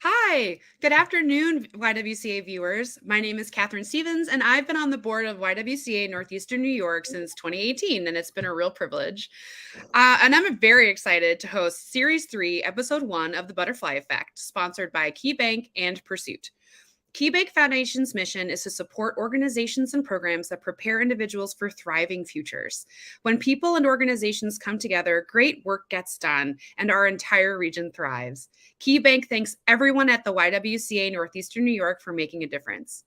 Hi, good afternoon, YWCA viewers. My name is Catherine Stevens, and I've been on the board of YWCA Northeastern New York since 2018, and it's been a real privilege. And I'm very excited to host Series 3, Episode 1 of The Butterfly Effect, sponsored by KeyBank and Pursuit. KeyBank Foundation's mission is to support organizations and programs that prepare individuals for thriving futures. When people and organizations come together, great work gets done, and our entire region thrives. KeyBank thanks everyone at the YWCA Northeastern New York for making a difference.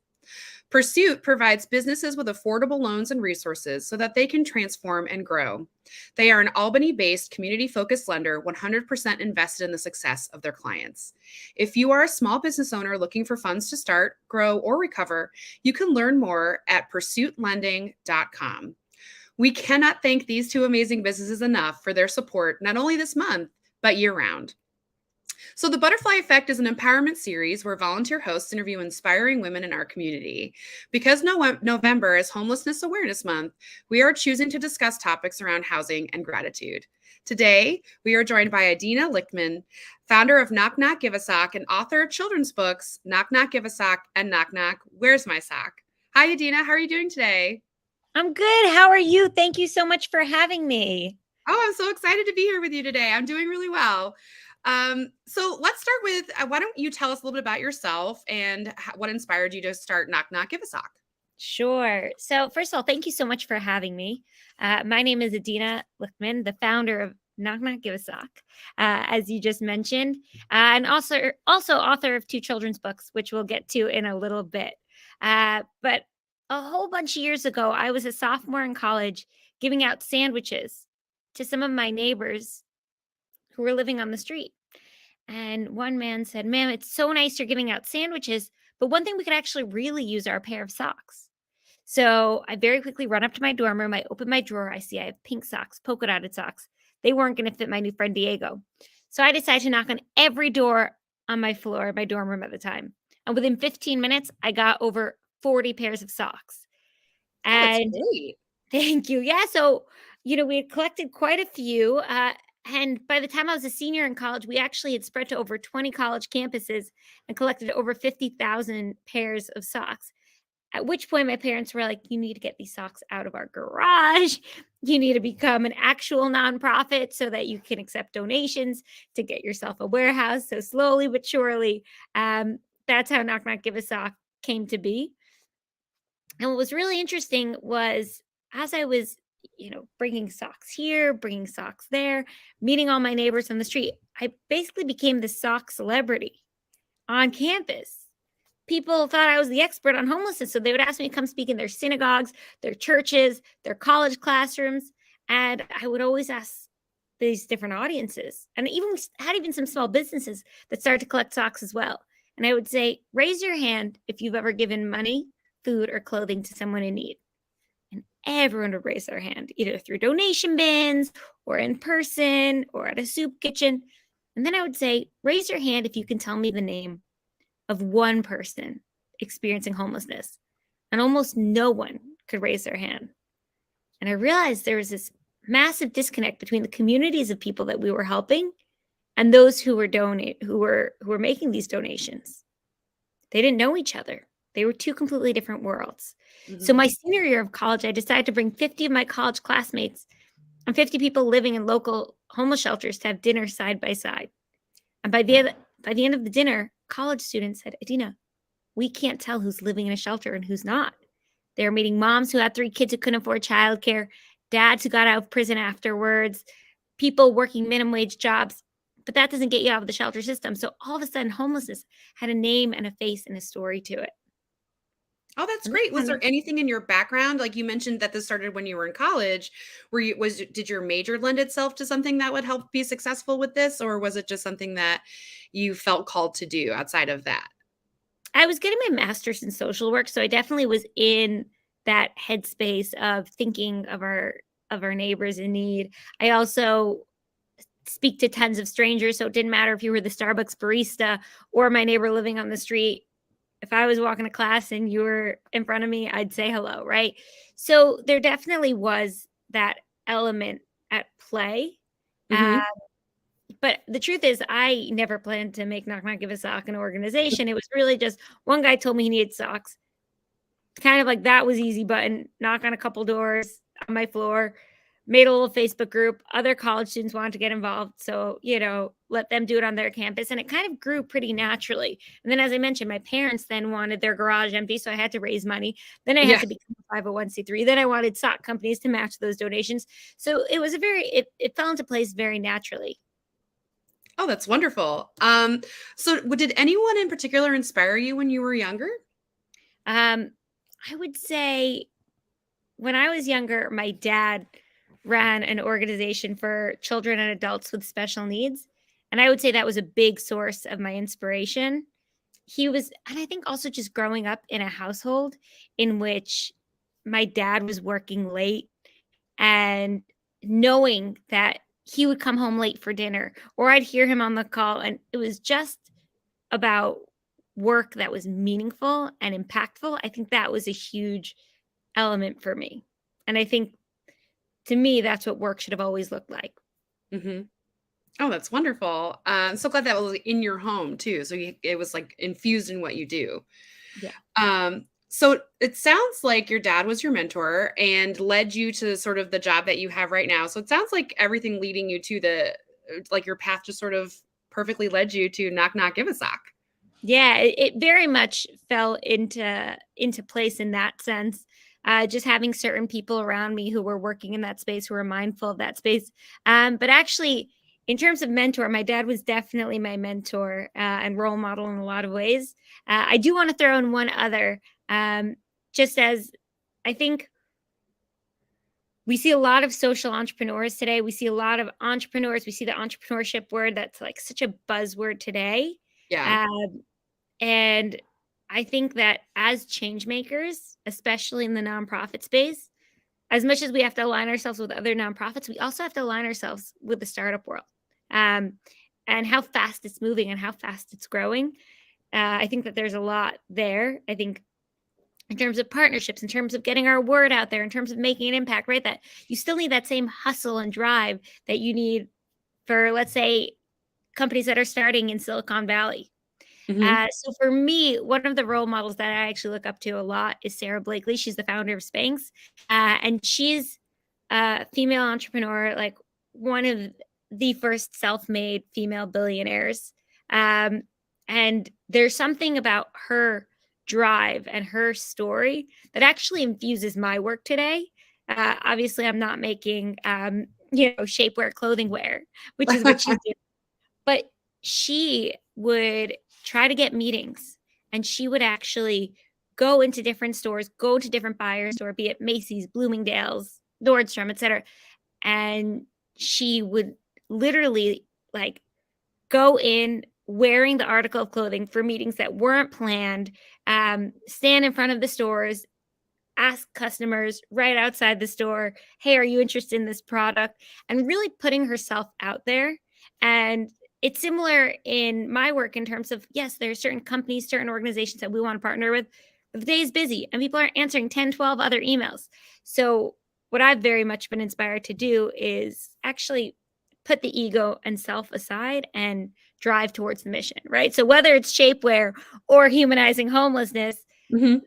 Pursuit provides businesses with affordable loans and resources so that they can transform and grow. They are an Albany based, community focused lender 100% invested in the success of their clients. If you are a small business owner looking for funds to start, grow, or recover, you can learn more at pursuitlending.com. We cannot thank these two amazing businesses enough for their support, not only this month, but year round. So, The Butterfly Effect is an empowerment series where volunteer hosts interview inspiring women in our community. Because November is Homelessness Awareness Month, we are choosing to discuss topics around housing and gratitude. Today, we are joined by Adina Lichtman, founder of Knock Knock Give a Sock and author of children's books Knock Knock Give a Sock and Knock Knock Where's My Sock? Hi, Adina. How are you doing today? I'm good. How are you? Thank you so much for having me. Oh, I'm so excited to be here with you today. I'm doing really well. So let's start with why don't you tell us a little bit about yourself and what inspired you to start Knock Knock Give a Sock? Sure. So, first of all, thank you so much for having me. My name is Adina Lichtman, the founder of Knock Knock Give a Sock, as you just mentioned, and also author of two children's books, which we'll get to in a little bit. But a whole bunch of years ago, I was a sophomore in college giving out sandwiches to some of my neighbors who were living on the street. And one man said, "Ma'am, it's so nice you're giving out sandwiches, but one thing we could actually really use are a pair of socks." So I very quickly run up to my dorm room. I open my drawer. I see I have pink socks, polka dotted socks. They weren't going to fit my new friend Diego. So I decided to knock on every door on my floor, my dorm room at the time. And within 15 minutes, I got over 40 pairs of socks. Oh, that's And great. thank you. Yeah. So, we had collected quite a few. And by the time I was a senior in college, we actually had spread to over 20 college campuses and collected over 50,000 pairs of socks. At which point, my parents were like, "You need to get these socks out of our garage. You need to become an actual nonprofit so that you can accept donations to get yourself a warehouse." So, slowly but surely, that's how Knock Knock Give a Sock came to be. And what was really interesting was as I was, bringing socks here, bringing socks there, meeting all my neighbors on the street, I basically became the sock celebrity on campus. People thought I was the expert on homelessness. So they would ask me to come speak in their synagogues, their churches, their college classrooms. And I would always ask these different audiences. And even we had even some small businesses that started to collect socks as well. And I would say, raise your hand if you've ever given money, food, or clothing to someone in need. And everyone would raise their hand, either through donation bins or in person or at a soup kitchen. And then I would say, raise your hand if you can tell me the name of one person experiencing homelessness. And almost no one could raise their hand. And I realized there was this massive disconnect between the communities of people that we were helping and those who were making these donations. They didn't know each other. They were two completely different worlds. So Mhm. my senior year of college, I decided to bring 50 of my college classmates and 50 people living in local homeless shelters to have dinner side by side. And by the end of the dinner, college students said, "Adina, we can't tell who's living in a shelter and who's not." They were meeting moms who had 3 kids who couldn't afford childcare, dads who got out of prison afterwards, people working minimum wage jobs. But that doesn't get you out of the shelter system. So all of a sudden, homelessness had a name and a face and a story to it. Oh, that's And that's great. Was kind of there anything in your background? Like you mentioned that this started when you were in college. Did your major lend itself to something that would help be successful with this, or was it just something that you felt called to do outside of that? I was getting my master's in social work, so I definitely was in that headspace of thinking of our neighbors in need. I also speak to tons of strangers, so it didn't matter if you were the Starbucks barista or my neighbor living on the street. If I was walking to class and you were in front of me, I'd say hello, right? So there definitely was that element at play. Uh, Mhm. But the truth is, I never planned to make Knock Knock Give a Sock an organization. It was really just one guy told me he needed socks. Kind of like that was easy button, knock on a couple doors on my floor, made a little Facebook group. Other college students wanted to get involved. So, let them do it on their campus. And it kind of grew pretty naturally. And then, as I mentioned, my parents then wanted their garage empty. So I had to raise money. Then I had Yeah. to become a 501c3. Then I wanted sock companies to match those donations. So it was it fell into place very naturally. Oh, that's wonderful. So did anyone in particular inspire you when you were younger? Um, I would say when I was younger, my dad ran an organization for children and adults with special needs. And I would say that was a big source of my inspiration. And I think also just growing up in a household in which my dad was working late and knowing that he would come home late for dinner, or I'd hear him on the call. And it was just about work that was meaningful and impactful. I think that was a huge element for me. And I think to me, that's what work should have always looked like. Hmm. Oh, that's wonderful. I'm so glad that was in your home too. So it was like infused in what you do. Yeah. So it sounds like your dad was your mentor and led you to sort of the job that you have right now. So it sounds like everything leading you to like your path just sort of perfectly led you to Knock Knock Give a Sock. Yeah, it very much fell into place in that sense. Just having certain people around me who were working in that space, who were mindful of that space. But actually, in terms of mentor, my dad was definitely my mentor and role model in a lot of ways. I do want to throw in one other, just as I think we see a lot of social entrepreneurs today. We see a lot of entrepreneurs. We see the entrepreneurship word that's like such a buzzword today. Yeah. Um, and I think that as change makers, especially in the nonprofit space, as much as we have to align ourselves with other nonprofits, we also have to align ourselves with the startup world, um, and how fast it's moving and how fast it's growing. I think that there's a lot there. I think in terms of partnerships, in terms of getting our word out there, in terms of making an impact, right? That you still need that same hustle and drive that you need for, let's say, companies that are starting in Silicon Valley. Hmm. So for me, one of the role models that I actually look up to a lot is Sarah Blakely. She's the founder of Spanx, and she's a female entrepreneur, like one of the first self-made female billionaires. Um, and there's something about her drive and her story that actually infuses my work today. Obviously, I'm not making shapewear, clothing wear, which is what she's doing, but she would try to get meetings, and she would actually go into different stores, go to different buyers, or be it Macy's, Bloomingdale's, Nordstrom, etc. And she would literally like go in wearing the article of clothing for meetings that weren't planned, stand in front of the stores, ask customers right outside the store, hey, are you interested in this product? And really putting herself out there. And it's similar in my work in terms of, yes, there are certain companies, certain organizations that we want to partner with, but the day is busy and people aren't answering 10, 12 other emails. So what I've very much been inspired to do is actually put the ego and self aside and drive towards the mission, right? So whether it's shapewear or humanizing homelessness, Hmm.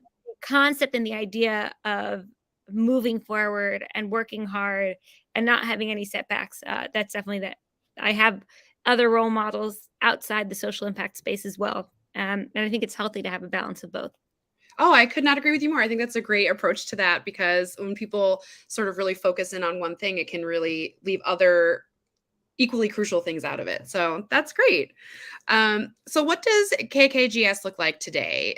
concept and the idea of moving forward and working hard and not having any setbacks, that's definitely that. I have other role models outside the social impact space as well, and I think it's healthy to have a balance of both. Oh, I could not agree with you more. I think that's a great approach to that because when people sort of really focus in on one thing, it can really leave other equally crucial things out of it. So that's great. So what does KKGS look like today?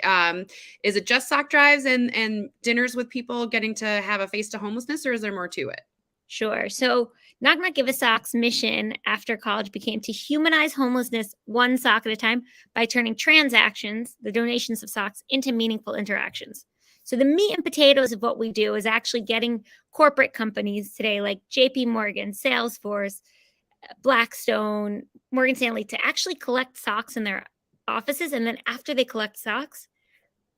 Is it just sock drives and dinners with people getting to have a face to homelessness, or is there more to it? Sure. So, Knock Knock Give a Sock's mission after college became to humanize homelessness one sock at a time by turning transactions, the donations of socks, into meaningful interactions. So, the meat and potatoes of what we do is actually getting corporate companies today like JP Morgan, Salesforce, Blackstone, Morgan Stanley to actually collect socks in their offices. And then, after they collect socks,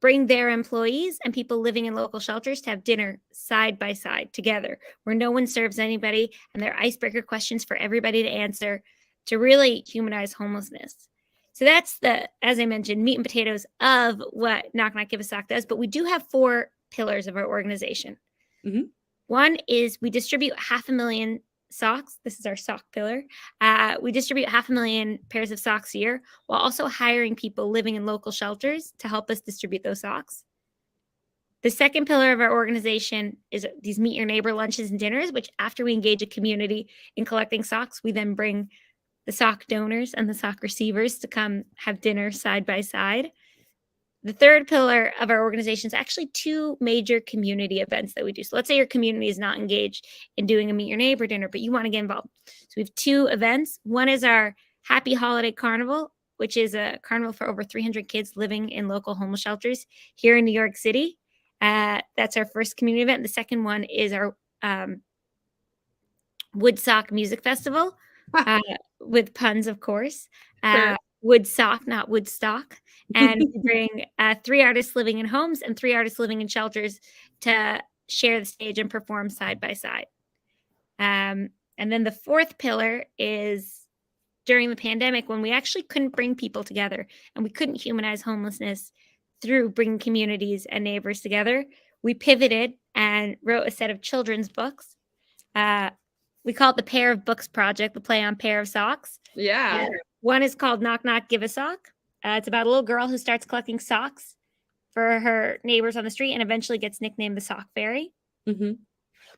bring their employees and people living in local shelters to have dinner side by side together where no one serves anybody and there are icebreaker questions for everybody to answer. to really humanize homelessness. So that's the, as I mentioned, meat and potatoes of what Knock Knock Give a Sock does. But we do have 4 pillars of our organization. Mhm. One is we distribute 500,000 socks. This is our sock pillar. We distribute 500,000 pairs of socks a year while also hiring people living in local shelters to help us distribute those socks. The second pillar of our organization is these meet your neighbor lunches and dinners, which after we engage a community in collecting socks, we then bring the sock donors and the sock receivers to come have dinner side by side. The third pillar of our organization is actually 2 major community events that we do. So let's say your community is not engaged in doing a meet your neighbor dinner, but you want to get involved. So we have 2 events. One is our Happy Holiday Carnival, which is a carnival for over 300 kids living in local homeless shelters here in New York City. That's our first community event. The second one is our Woodstock Music Festival, with puns, of course. Sure. Woodstock, not Woodstock. And we bring 3 artists living in homes and 3 artists living in shelters to share the stage and perform side by side. And then the fourth pillar is during the pandemic when we actually couldn't bring people together and we couldn't humanize homelessness through bringing communities and neighbors together, we pivoted and wrote a set of children's books. We call it the Pair of Books Project, the play on Pair of Socks. Yeah. One is called Knock Knock Give a Sock. It's about a little girl who starts collecting socks for her neighbors on the street and eventually gets nicknamed the Sock Fairy. Mhm.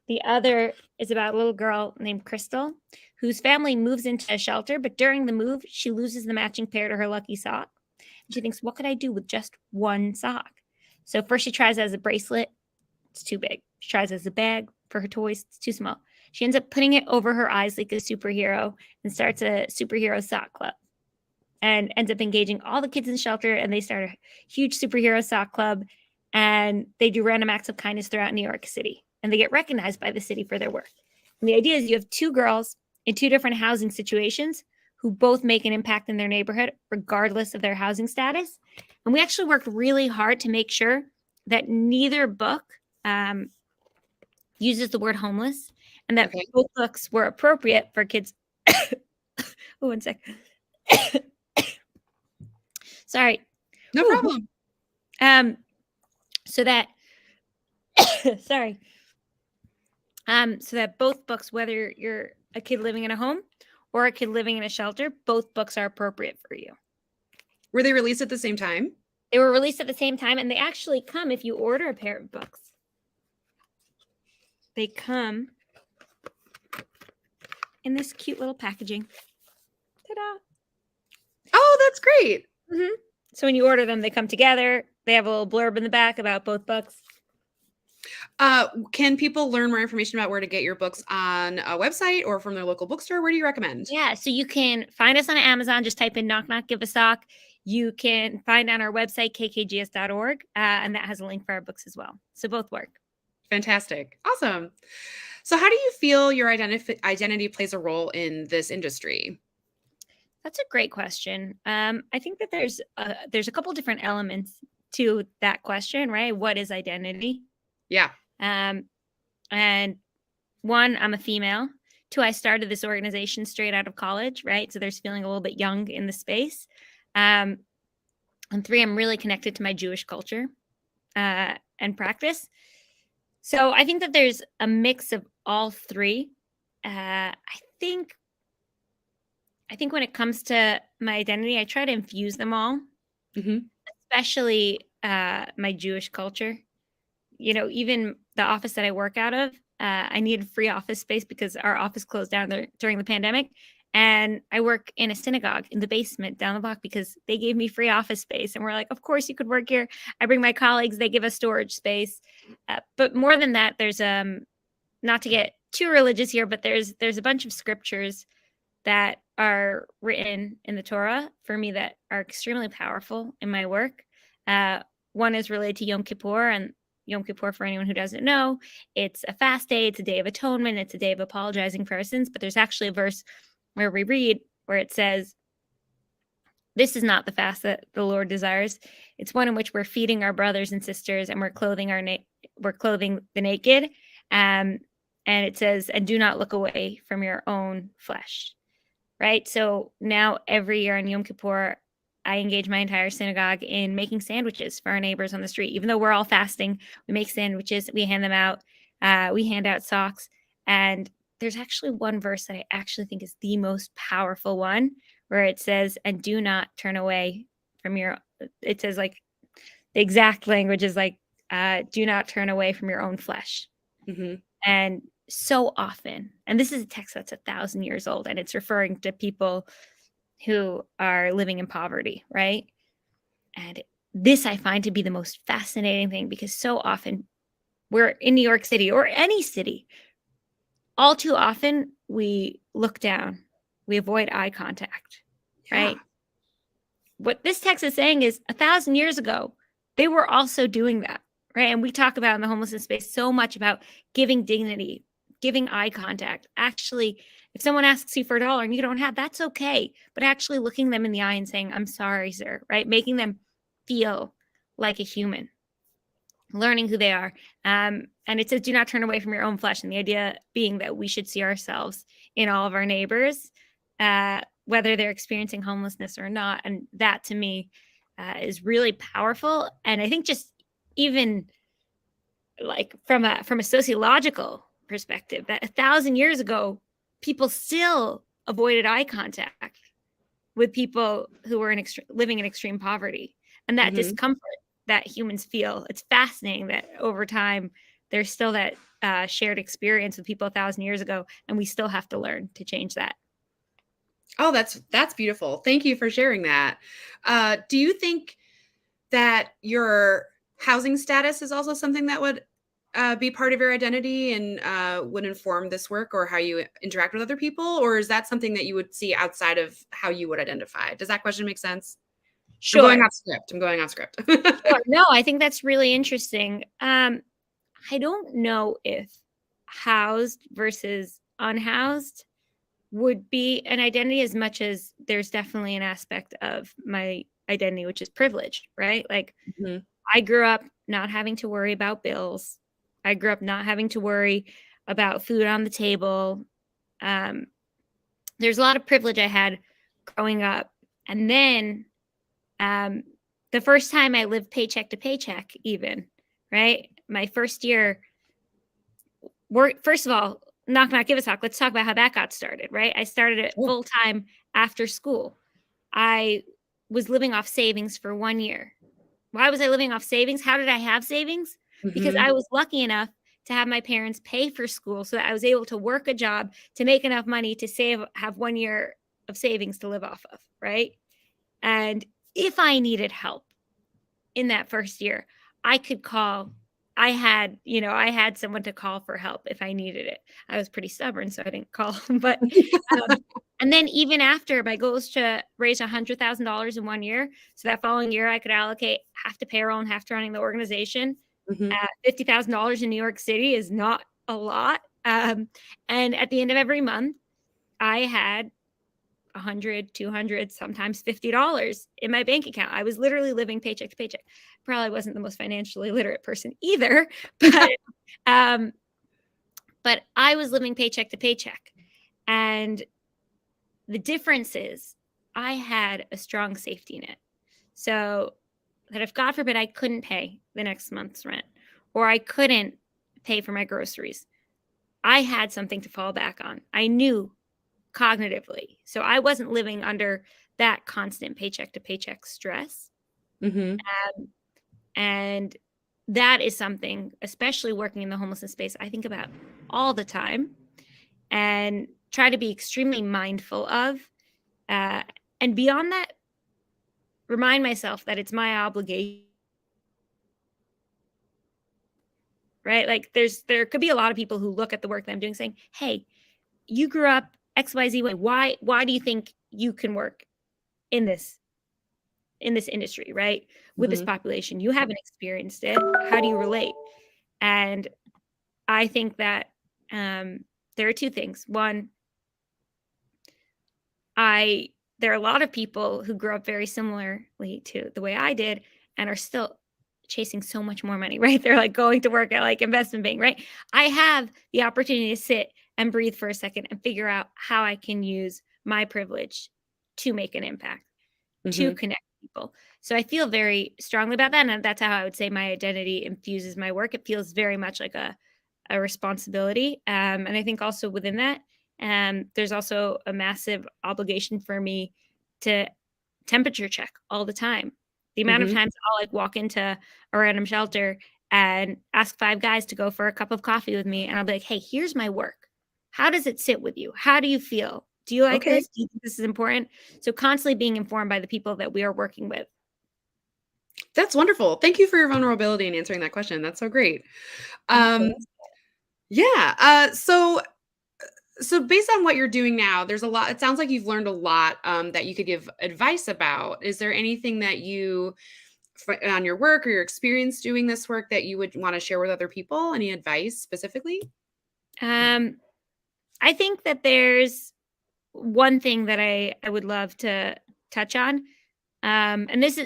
The other is about a little girl named Crystal, whose family moves into a shelter, but during the move, she loses the matching pair to her lucky sock. She thinks, what could I do with just one sock? So first she tries it as a bracelet. It's too big. She tries it as a bag for her toys. It's too small. She ends up putting it over her eyes like a superhero and starts a superhero sock club and ends up engaging all the kids in the shelter. And they start a huge superhero sock club and they do random acts of kindness throughout New York City. And they get recognized by the city for their work. And the idea is you have 2 girls in 2 different housing situations who both make an impact in their neighborhood, regardless of their housing status. And we actually worked really hard to make sure that neither book uses the word homeless and that both books were appropriate for kids. Oh, one sec. Sorry. No problem. So that, sorry. So that both books, whether you're a kid living in a home or a kid living in a shelter, both books are appropriate for you. Were they released at the same time? They were released at the same time, and they actually come if you order a pair of books. They come in this cute little packaging. Ta-da! Oh, that's great. Mm-hmm. So when you order them, they come together. They have a little blurb in the back about both books. Can people learn more information about where to get your books on a website or from their local bookstore? Where do you recommend? Yeah, so you can find us on Amazon. Just type in Knock Knock Give a Sock. You can find on our website, kkgs.org, and that has a link for our books as well. So both work. Fantastic. Awesome. So how do you feel your identity plays a role in this industry? That's a great question. I think that there's a couple different elements to that question, right? What is identity? Yeah. And one, I'm a female. 2, I started this organization straight out of college, right? So there's feeling a little bit young in the space. And 3, I'm really connected to my Jewish culture and practice. So I think that there's a mix of all 3. I think when it comes to my identity, I try to infuse them all, especially my Jewish culture. You know, even the office that I work out of, I needed free office space because our office closed down during the pandemic. And I work in a synagogue in the basement down the block because they gave me free office space. And we're like, of course you could work here. I bring my colleagues, they give us storage space. But more than that, there's not to get too religious here, but there's a bunch of scriptures that are written in the Torah for me that are extremely powerful in my work. One is related to Yom Kippur, and Yom Kippur, for anyone who doesn't know, it's a fast day. It's a day of atonement. It's a day of apologizing for our sins. But there's actually a verse where we read where it says, this is not the fast that the Lord desires. It's one in which we're feeding our brothers and sisters and we're clothing the naked. And it says, and do not look away from your own flesh. right? So now every year on Yom Kippur, I engage my entire synagogue in making sandwiches for our neighbors on the street. Even though we're all fasting, we make sandwiches, we hand them out, we hand out socks. And there's actually one verse that I actually think is the most powerful one, where it says, and do not turn away from your, it says like, the exact language is like, do not turn away from your own flesh. Mm-hmm. And so often, and this is a text that's 1,000 years old, and it's referring to people who are living in poverty, right? And this I find to be the most fascinating thing, because so often we're in New York City or any city. All too often we look down, we avoid eye contact, right? Yeah. What this text is saying is 1,000 years ago, they were also doing that, right? And we talk about in the homelessness space so much about giving dignity, giving eye contact. Actually, if someone asks you for $1 and you don't have, that's okay. But actually looking them in the eye and saying, I'm sorry, sir, right? Making them feel like a human, learning who they are. And it says, do not turn away from your own flesh. And the idea being that we should see ourselves in all of our neighbors, whether they're experiencing homelessness or not. And that to me is really powerful. And I think just even like from a sociological perspective, that 1,000 years ago, people still avoided eye contact with people who were living in extreme poverty, and that discomfort that humans feel. It's fascinating that over time there's still that shared experience with people 1,000 years ago, and we still have to learn to change that. Oh, that's beautiful. Thank you for sharing that. Do you think that your housing status is also something that would be part of your identity and would inform this work or how you interact with other people? Or is that something that you would see outside of how you would identify? Does that question make sense? I'm going Sure. off script. I'm going off script. Sure. No, I think that's really interesting. I don't know if housed versus unhoused would be an identity, as much as there's definitely an aspect of my identity, which is privilege, right? Like Mhm. I grew up not having to worry about bills. I grew up not having to worry about food on the table. Um, there's a lot of privilege I had growing up. And then um, the first time I lived paycheck to paycheck, even, right? My first year, first of all, knock, knock, give a talk. Let's talk about how that got started, right? I started it Sure. full time after school. I was living off savings for 1 year. Why was I living off savings? How did I have savings? Because Mhm. I was lucky enough to have my parents pay for school so that I was able to work a job to make enough money to have 1 year of savings to live off of, right? And if I needed help in that first year, I could call. I had someone to call for help if I needed it. I was pretty stubborn, so I didn't call. But and then even after, my goal is to raise $100,000 in 1 year. So that following year, I could allocate half to payroll and half to running the organization. Mhm. $50,000 in New York City is not a lot. And at the end of every month, I had 100, 200, sometimes $50 in my bank account. I was literally living paycheck to paycheck. Probably wasn't the most financially literate person either, but um, but I was living paycheck to paycheck. And the difference is I had a strong safety net. So that if God forbid I couldn't pay the next month's rent or I couldn't pay for my groceries, I had something to fall back on. I knew cognitively. So I wasn't living under that constant paycheck to paycheck stress. Mhm. And that is something, especially working in the homelessness space, I think about all the time and try to be extremely mindful of. And beyond that, remind myself that it's my obligation, right? Like there could be a lot of people who look at the work that I'm doing saying, hey, you grew up XYZ way. Why do you think you can work in this industry, right? With this Mhm. population? You haven't experienced it. How do you relate? And I think that there are two things. One, there are a lot of people who grew up very similarly to the way I did and are still chasing so much more money, right? They're like going to work at like investment bank, right? I have the opportunity to sit and breathe for a second and figure out how I can use my privilege to make an impact, to Mhm. connect people. So I feel very strongly about that, and that's how I would say my identity infuses my work. It feels very much like a responsibility, and I think also within that, there's also a massive obligation for me to temperature check all the time. The amount of Mhm. times I'll like walk into a random shelter and ask 5 guys to go for a cup of coffee with me, and I'll be like, "Hey, here's my work. How does it sit with you? How do you feel? Do you like Okay. this? Do you think this is important?" So constantly being informed by the people that we are working with. That's wonderful. Thank you for your vulnerability and answering that question. That's so great. Thanks for Um, asking. yeah. So based on what you're doing now, there's a lot. It sounds like you've learned a lot that you could give advice about. Is there anything that you on your work or your experience doing this work that you would want to share with other people? Any advice specifically? Um, I think that there's one thing that I would love to touch on, and this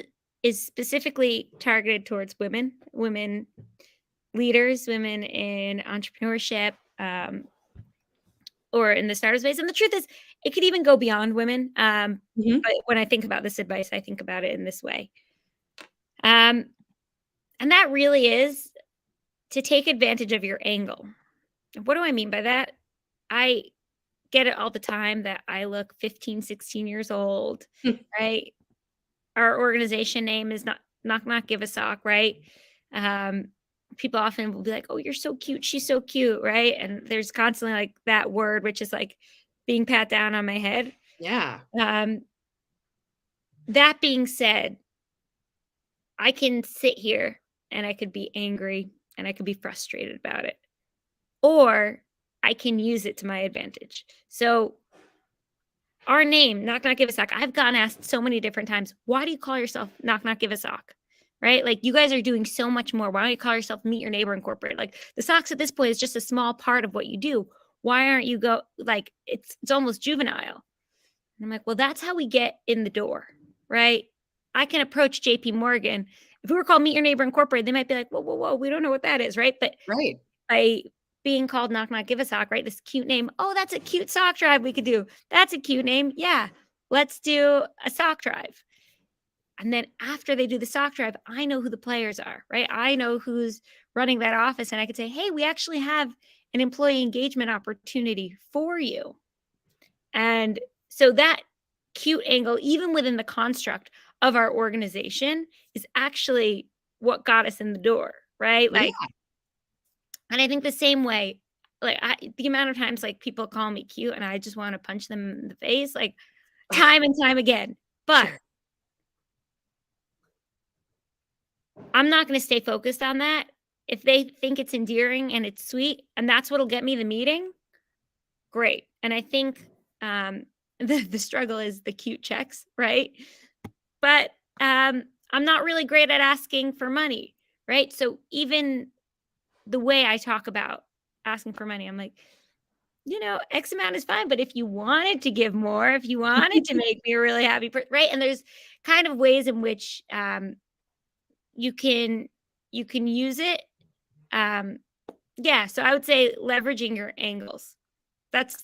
is specifically targeted towards women leaders, women in entrepreneurship, or in the startup space. And the truth is, it could even go beyond women. Mhm. But when I think about this advice, I think about it in this way. Um, and that really is to take advantage of your angle. What do I mean by that? I get it all the time that I look 15, 16 years old, right? Our organization name is not Knock Knock Give a Sock, right? Um, People often will be like, "Oh, you're so cute. She's so cute," right? And there's constantly like that word, which is like being pat down on my head. Yeah. Um, that being said, I can sit here and I could be angry and I could be frustrated about it, or I can use it to my advantage. So our name, Knock Knock Give a Sock. I've gotten asked so many different times, why do you call yourself Knock Knock Give a Sock? Right? Like you guys are doing so much more. Why don't you call yourself Meet Your Neighbor Incorporated? Like the socks at this point is just a small part of what you do. Why aren't you go like it's almost juvenile? And I'm like, well, that's how we get in the door, right? I can approach JP Morgan. If we were called Meet Your Neighbor Incorporated, they might be like, whoa, whoa, whoa, we don't know what that is, right? But Right. by being called Knock Knock Give a Sock, right? This cute name. Oh, that's a cute sock drive we could do. That's a cute name. Yeah, let's do a sock drive. And then after they do the sock drive, I know who the players are, right? I know who's running that office. And I could say, hey, we actually have an employee engagement opportunity for you. And so that cute angle, even within the construct of our organization, is actually what got us in the door, right? Yeah. Like, and I think the same way, like the amount of times like people call me cute and I just want to punch them in the face, like time and time again. But Sure. I'm not going to stay focused on that. If they think it's endearing and it's sweet and that's what'll get me the meeting, great. And I think the struggle is the cute checks, right? But I'm not really great at asking for money, right? So even the way I talk about asking for money, I'm like, X amount is fine. But if you wanted to give more, if you wanted to make me a really happy person, right? And there's kind of ways in which you can use it. Um, yeah. So I would say leveraging your angles. That's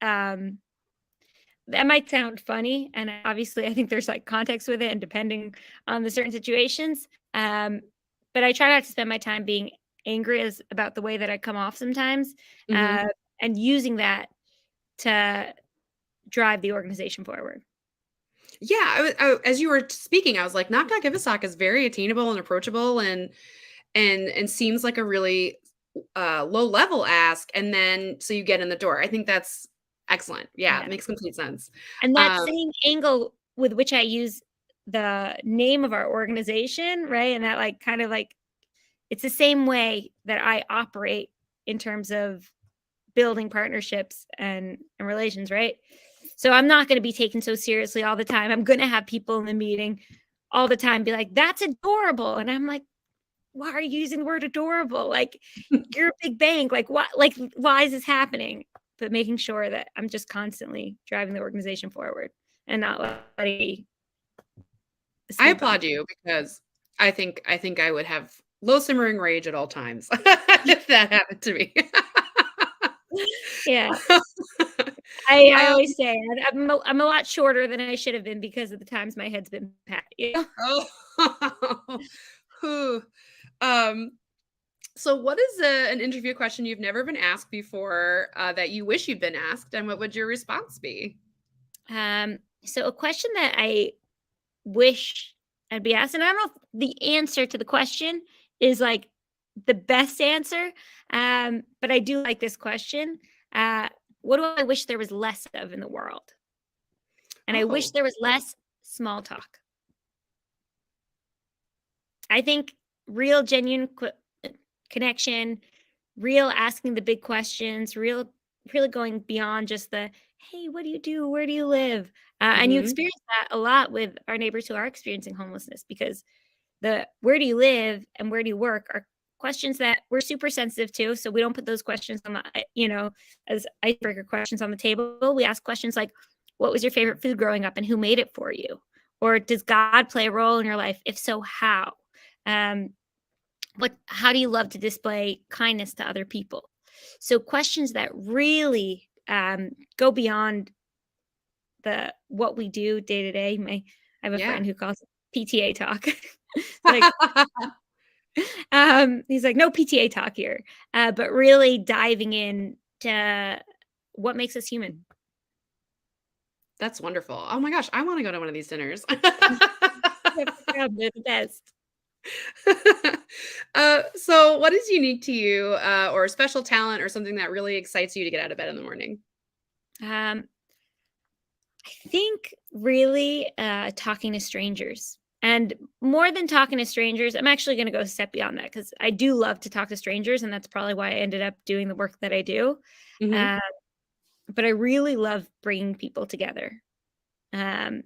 um, that might sound funny, and obviously, I think there's like context with it, and depending on the certain situations. But I try not to spend my time being angry as about the way that I come off sometimes, Mhm. uh, and using that to drive the organization forward. Yeah, as you were speaking, I was like, Knock Knock Give a Sock is very attainable and approachable, and seems like a really low level ask. And then so you get in the door. I think that's excellent. Yeah, it Yeah, makes complete sense. and that Um, same angle with which I use the name of our organization, right, and that like kind of like it's the same way that I operate in terms of building partnerships and relations, right? So I'm not going to be taken so seriously all the time. I'm going to have people in the meeting all the time be like, "That's adorable," and I'm like, "Why are you using the word adorable? Like, you're a big bank. Like, what? Like, why is this happening?" But making sure that I'm just constantly driving the organization forward and not letting it I sleep on. applaud you because I think I would have low simmering rage at all times if that happened to me. Yeah, I I always say I'm a lot shorter than I should have been because of the times my head's been pat. Oh, whew. Um, so what is an interview question you've never been asked before that you wish you'd been asked, and what would your response be? So a question that I wish I'd be asked, and I don't know if the answer to the question is like the best answer, but I do like this question. Uh, what do I wish there was less of in the world? And I wish Oh, there was less small talk. I think real, genuine connection, real asking the big questions, real, really going beyond just the, hey, what do you do? Where do you live? And you hmm, experience that a lot with our neighbors who are experiencing homelessness because the where do you live and where do you work are questions that we're super sensitive to. So we don't put those questions on the, as icebreaker questions on the table. We ask questions like, what was your favorite food growing up and who made it for you? Or does God play a role in your life? If so, how? Um, how do you love to display kindness to other people? So questions that really go beyond the what we do day to day. I have a yeah. friend who calls it PTA talk. Like he's like, no PTA talk here, but really diving in to what makes us human. That's wonderful. Oh my gosh, I want to go to one of these dinners. You have to come, they're the best. So what is unique to you, or a special talent, or something that really excites you to get out of bed in the morning? Um, I think really talking to strangers. And more than talking to strangers, I'm actually going to go a step beyond that because I do love to talk to strangers. And that's probably why I ended up doing the work that I do. Hmm. Uh, but I really love bringing people together. Um,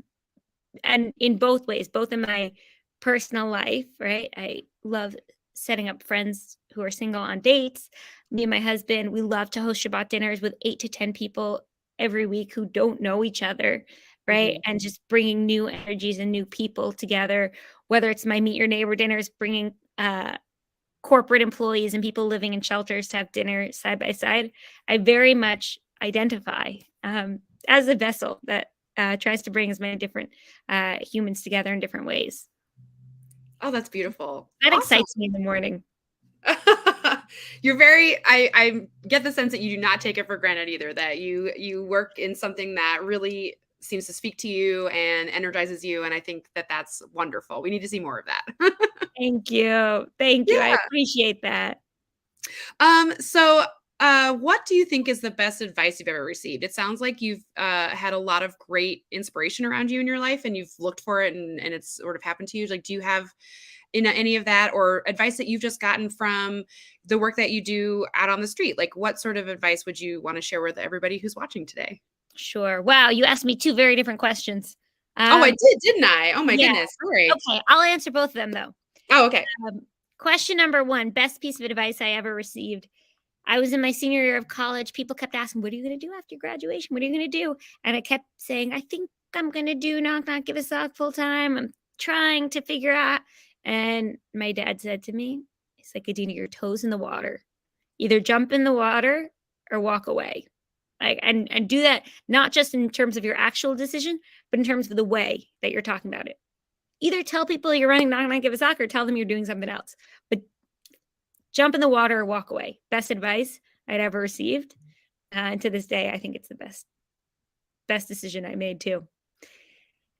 and in both ways, both in my personal life, right? I love setting up friends who are single on dates. Me and my husband, we love to host Shabbat dinners with 8 to 10 people every week who don't know each other, right? Hmm. And just bringing new energies and new people together, whether it's my meet your neighbor dinners, bringing corporate employees and people living in shelters to have dinner side by side. I very much identify as a vessel that tries to bring as many different humans together in different ways. Oh, that's beautiful. That Awesome. excites me in the morning. You're very I get the sense that you do not take it for granted either, that you work in something that really seems to speak to you and energizes you, and I think that that's wonderful. We need to see more of that. Thank you. Thank you. I Yeah. appreciate that. So what do you think is the best advice you've ever received? It sounds like you've had a lot of great inspiration around you in your life, and you've looked for it, and it's sort of happened to you. Like, do you have in any of that, or advice that you've just gotten from the work that you do out on the street? Like, what sort of advice would you want to share with everybody who's watching today? Sure. Wow, you asked me two very different questions. Oh, I Um, did, didn't I? Oh my yeah. goodness. Sorry. Okay. I'll answer both of them though. Oh, okay. Um, Question number one: best piece of advice I ever received. I was in my senior year of college. People kept asking, "What are you going to do after graduation? What are you going to do?" And I kept saying, "I think I'm going to do knock knock give a sock full time. I'm trying to figure out." And my dad said to me, "He's like, Adina, your toes in the water. Either jump in the water or walk away. Like, and do that not just in terms of your actual decision, but in terms of the way that you're talking about it. Either tell people you're running knock knock give a sock, or tell them you're doing something else. But jump in the water or walk away." Best advice I'd ever received. And to this day, I think it's the best decision I made too.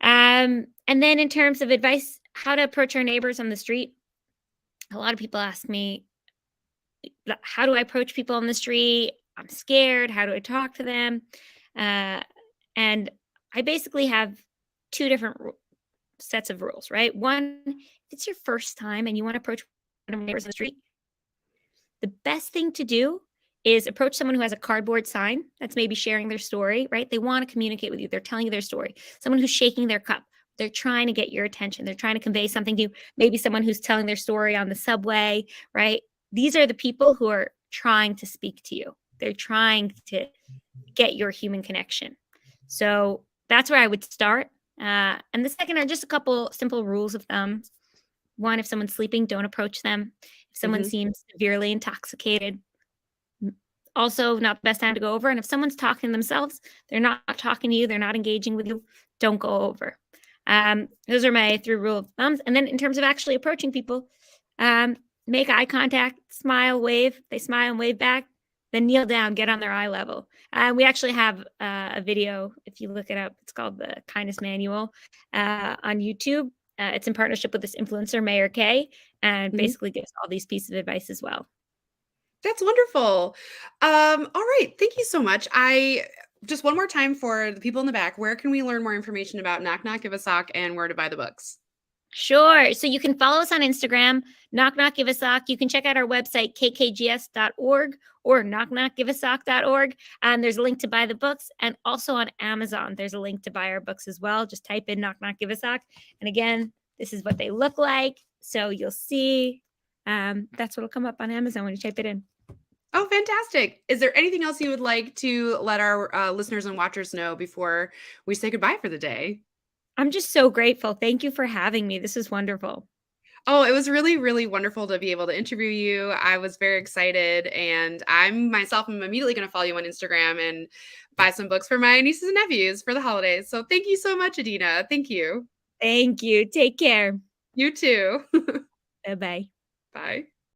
And then in terms of advice, how to approach our neighbors on the street, a lot of people ask me, how do I approach people on the street? I'm scared. How do I talk to them? Uh, and I basically have two different sets of rules, right? One, if it's your first time and you want to approach one of your neighbors on the street, the best thing to do is approach someone who has a cardboard sign that's maybe sharing their story, right? They want to communicate with you. They're telling you their story. Someone who's shaking their cup. They're trying to get your attention. They're trying to convey something to you. Maybe someone who's telling their story on the subway, right? These are the people who are trying to speak to you. They're trying to get your human connection. So that's where I would start. And the second are just a couple simple rules of thumb. One, if someone's sleeping, don't approach them. If someone Hmm. seems severely intoxicated, also not the best time to go over. And if someone's talking to themselves, they're not talking to you, they're not engaging with you, don't go over. Those are my 3 rule of thumbs. And then in terms of actually approaching people, make eye contact, smile, wave. They smile and wave back, then kneel down, get on their eye level. We actually have a video, if you look it up, it's called the Kindness Manual on YouTube. It's in partnership with this influencer, Mayor Kay, and basically gives all these pieces of advice as well. That's wonderful. All right. Thank you so much. Just one more time for the people in the back, where can we learn more information about Knock Knock Give a Sock and where to buy the books? Sure. So you can follow us on Instagram, Knock Knock Give a Sock. You can check out our website, kkgs.org or knockknockgiveasock.org. And there's a link to buy the books. And also on Amazon, there's a link to buy our books as well. Just type in Knock Knock Give a Sock. And again, this is what they look like. So you'll see that's what'll come up on Amazon when you type it in. Oh, fantastic. Is there anything else you would like to let our listeners and watchers know before we say goodbye for the day? I'm just so grateful. Thank you for having me. This is wonderful. Oh, it was really, really wonderful to be able to interview you. I was very excited, and I'm immediately going to follow you on Instagram and buy some books for my nieces and nephews for the holidays. So thank you so much, Adina. Thank you. Thank you. Take care. You too. Bye-bye. Bye.